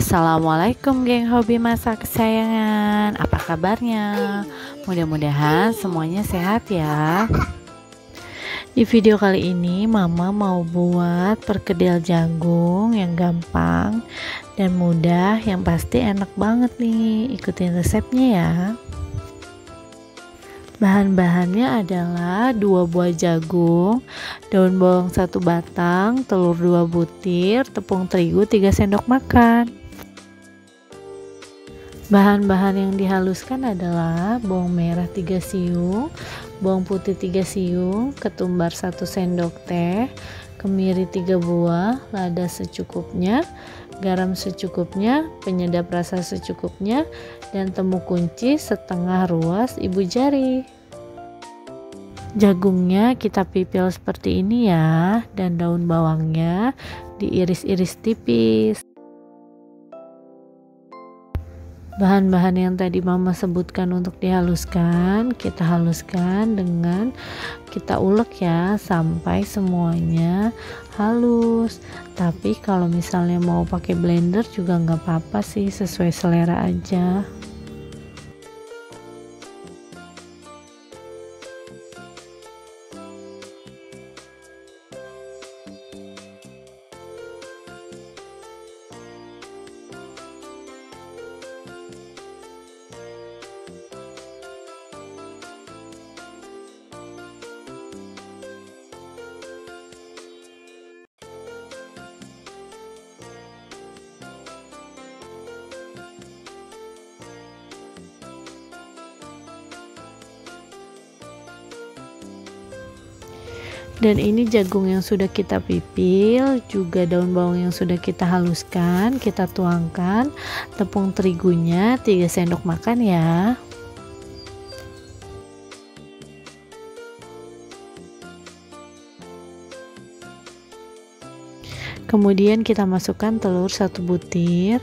Assalamualaikum geng hobi masak kesayangan. Apa kabarnya? Mudah-mudahan semuanya sehat ya. Di video kali ini mama mau buat perkedel jagung yang gampang dan mudah, yang pasti enak banget nih. Ikutin resepnya ya. Bahan-bahannya adalah 2 buah jagung, daun bawang 1 batang, telur 2 butir, tepung terigu 3 sendok makan. Bahan-bahan yang dihaluskan adalah bawang merah 3 siung, bawang putih 3 siung, ketumbar 1 sendok teh, kemiri 3 buah, lada secukupnya, garam secukupnya, penyedap rasa secukupnya, dan temu kunci setengah ruas ibu jari. Jagungnya kita pipil seperti ini ya, dan daun bawangnya diiris-iris tipis. Bahan-bahan yang tadi mama sebutkan untuk dihaluskan, kita haluskan dengan kita ulek ya sampai semuanya halus. Tapi kalau misalnya mau pakai blender juga nggak apa-apa sih, sesuai selera aja. Dan ini jagung yang sudah kita pipil, juga daun bawang yang sudah kita haluskan, kita tuangkan, tepung terigunya 3 sendok makan ya. Kemudian kita masukkan telur 1 butir.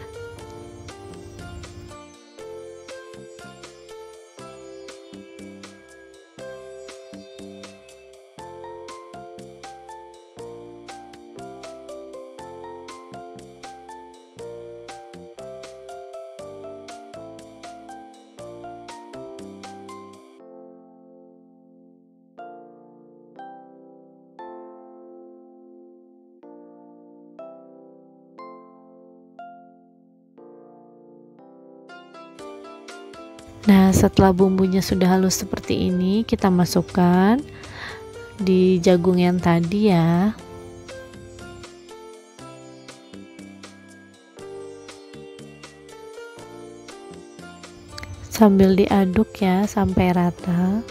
Nah, setelah bumbunya sudah halus seperti ini, kita masukkan di jagung yang tadi ya. Sambil diaduk ya sampai rata.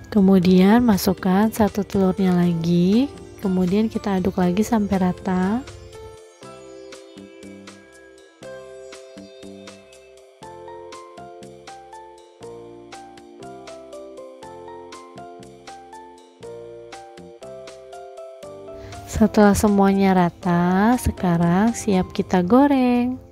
Kemudian masukkan 1 telurnya lagi, kemudian kita aduk lagi sampai rata. Setelah semuanya rata, sekarang siap kita goreng.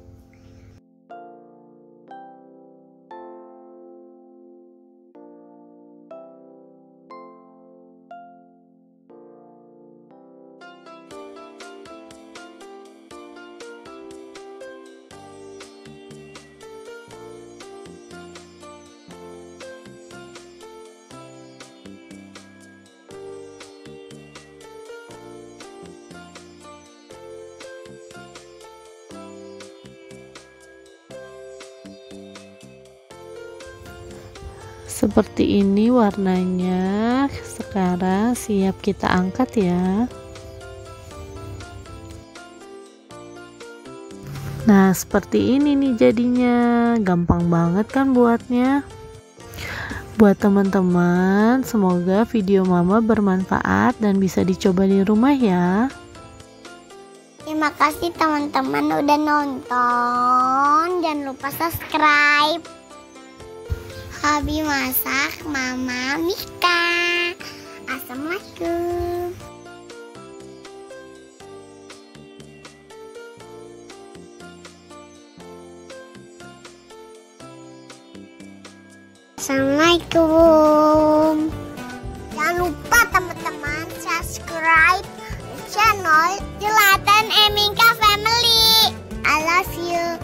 Seperti ini warnanya. Sekarang siap kita angkat ya. Nah, seperti ini nih jadinya. Gampang banget kan buatnya. Buat teman-teman, semoga video Mama bermanfaat dan bisa dicoba di rumah ya. Terima kasih teman-teman udah nonton. Jangan lupa subscribe. Hobi masak Mama Mika. Assalamualaikum. Assalamualaikum. Jangan lupa teman-teman subscribe channel Jelatan Emika Family. I love you.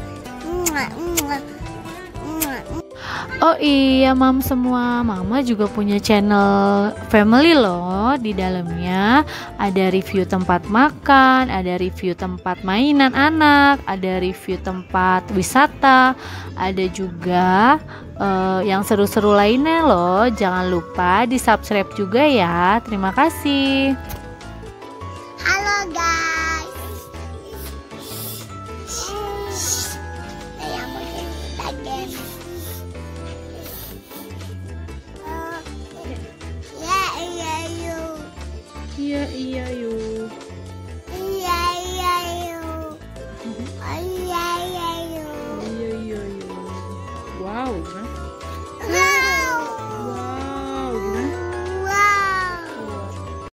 Oh iya, Mam semua, Mama juga punya channel family loh. Di dalamnya ada review tempat makan, ada review tempat mainan anak, ada review tempat wisata, ada juga yang seru-seru lainnya loh. Jangan lupa di subscribe juga ya. Terima kasih. Halo guys. Saya mau cerita game. Ya iya yuk. Iya iya yuk.